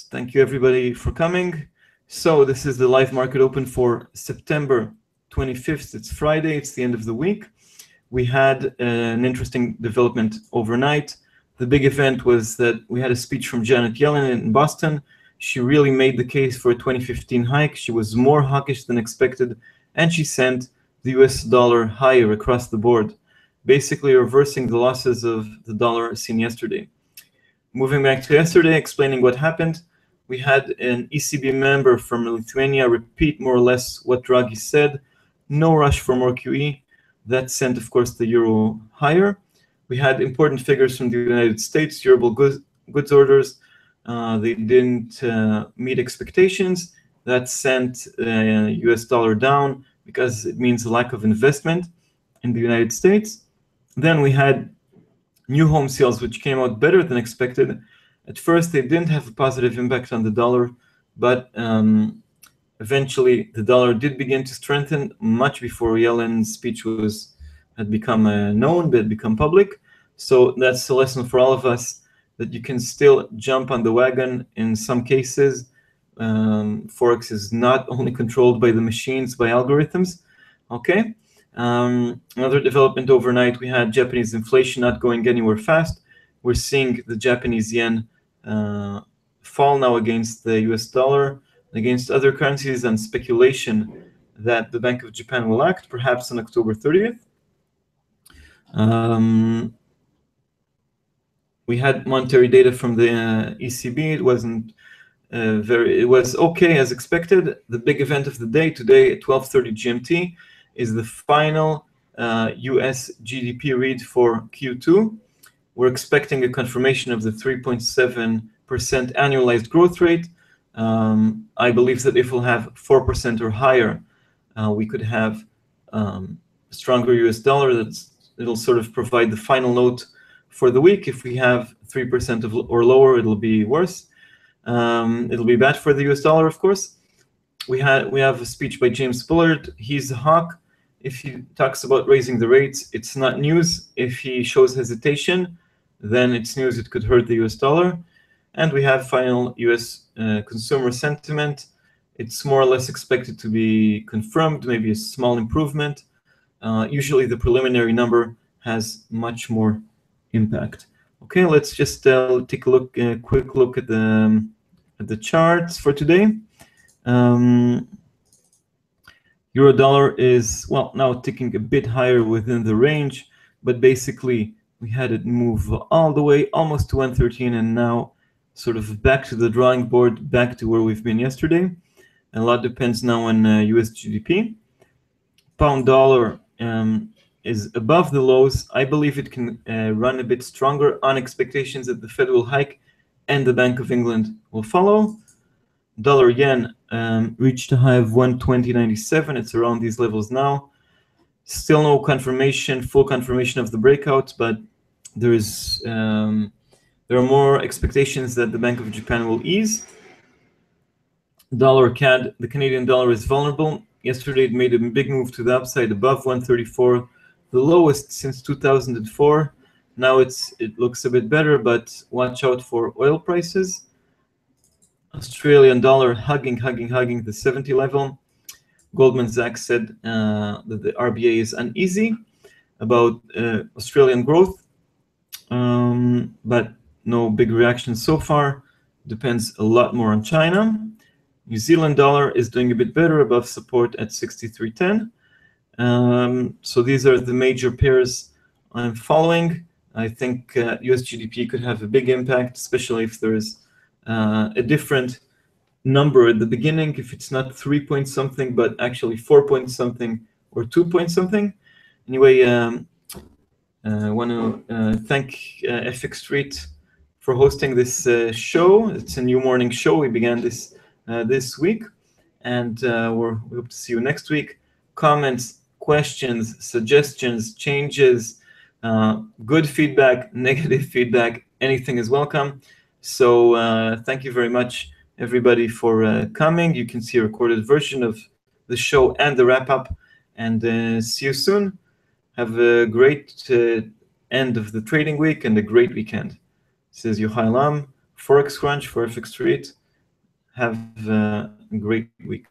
Thank you everybody for coming. So this is the live market open for September 25th. It's Friday, it's the end of the week. We had an interesting development overnight. The big event was that we had a speech from Janet Yellen in Boston. She really made the case for a 2015 hike. She was more hawkish than expected, and she sent the US dollar higher across the board, basically reversing the losses of the dollar seen yesterday. Moving back to yesterday, explaining what happened, we had an ECB member from Lithuania repeat more or less what Draghi said. No rush for more QE. That sent, of course, the euro higher. We had important figures from the United States, durable goods orders. They didn't meet expectations. That sent US dollar down because it means a lack of investment in the United States. Then we had new home sales, which came out better than expected. At first, they didn't have a positive impact on the dollar, but eventually the dollar did begin to strengthen much before Yellen's speech had become known, but had become public. So that's a lesson for all of us, that you can still jump on the wagon in some cases. Forex is not only controlled by the machines, by algorithms. Okay. Another development overnight, we had Japanese inflation not going anywhere fast. We're seeing the Japanese yen fall now against the US dollar, against other currencies, and speculation that the Bank of Japan will act, perhaps on October 30th. We had monetary data from the ECB. It wasn't it was okay as expected. The big event of the day today at 12:30 GMT is the final US GDP read for Q2. We're expecting a confirmation of the 3.7% annualized growth rate. I believe that if we'll have 4% or higher, we could have a stronger US dollar. It'll sort of provide the final note for the week. If we have 3% or lower, it'll be worse. It'll be bad for the US dollar, of course. We have a speech by James Bullard. He's a hawk. If he talks about raising the rates, it's not news. If he shows hesitation, then it's news. It could hurt the US dollar. And we have final US consumer sentiment. It's more or less expected to be confirmed, maybe a small improvement. Usually the preliminary number has much more impact. Okay, let's just take a quick look at the charts for today. Euro dollar is, well, now ticking a bit higher within the range, but basically we had it move all the way almost to 113, and now sort of back to the drawing board, back to where we've been yesterday. And a lot depends now on US GDP. Pound dollar is above the lows. I believe it can run a bit stronger on expectations that the Fed will hike and the Bank of England will follow. Dollar yen reached a high of 120.97. It's around these levels now. Still no confirmation, full confirmation of the breakout, but there are more expectations that the Bank of Japan will ease. Dollar CAD, the Canadian dollar, is vulnerable. Yesterday it made a big move to the upside above 134, the lowest since 2004. Now it looks a bit better, but watch out for oil prices. Australian dollar hugging the 70 level. Goldman Sachs said that the RBA is uneasy about Australian growth, but no big reaction so far. Depends a lot more on China. New Zealand dollar is doing a bit better, above support at 63.10. So these are the major pairs I'm following. I think US GDP could have a big impact, especially if there is a different number at the beginning, if it's not 3 point something, but actually 4 point something or 2 point something. Anyway, I want to thank FX Street for hosting this show. It's a new morning show. We began this this week, and we hope to see you next week. Comments, questions, suggestions, changes, good feedback, negative feedback, anything is welcome. So thank you very much, everybody, for coming. You can see a recorded version of the show and the wrap-up, and see you soon. Have a great end of the trading week and a great weekend. This is Yochai Lam, Forex Crunch for FX Street. Have a great week.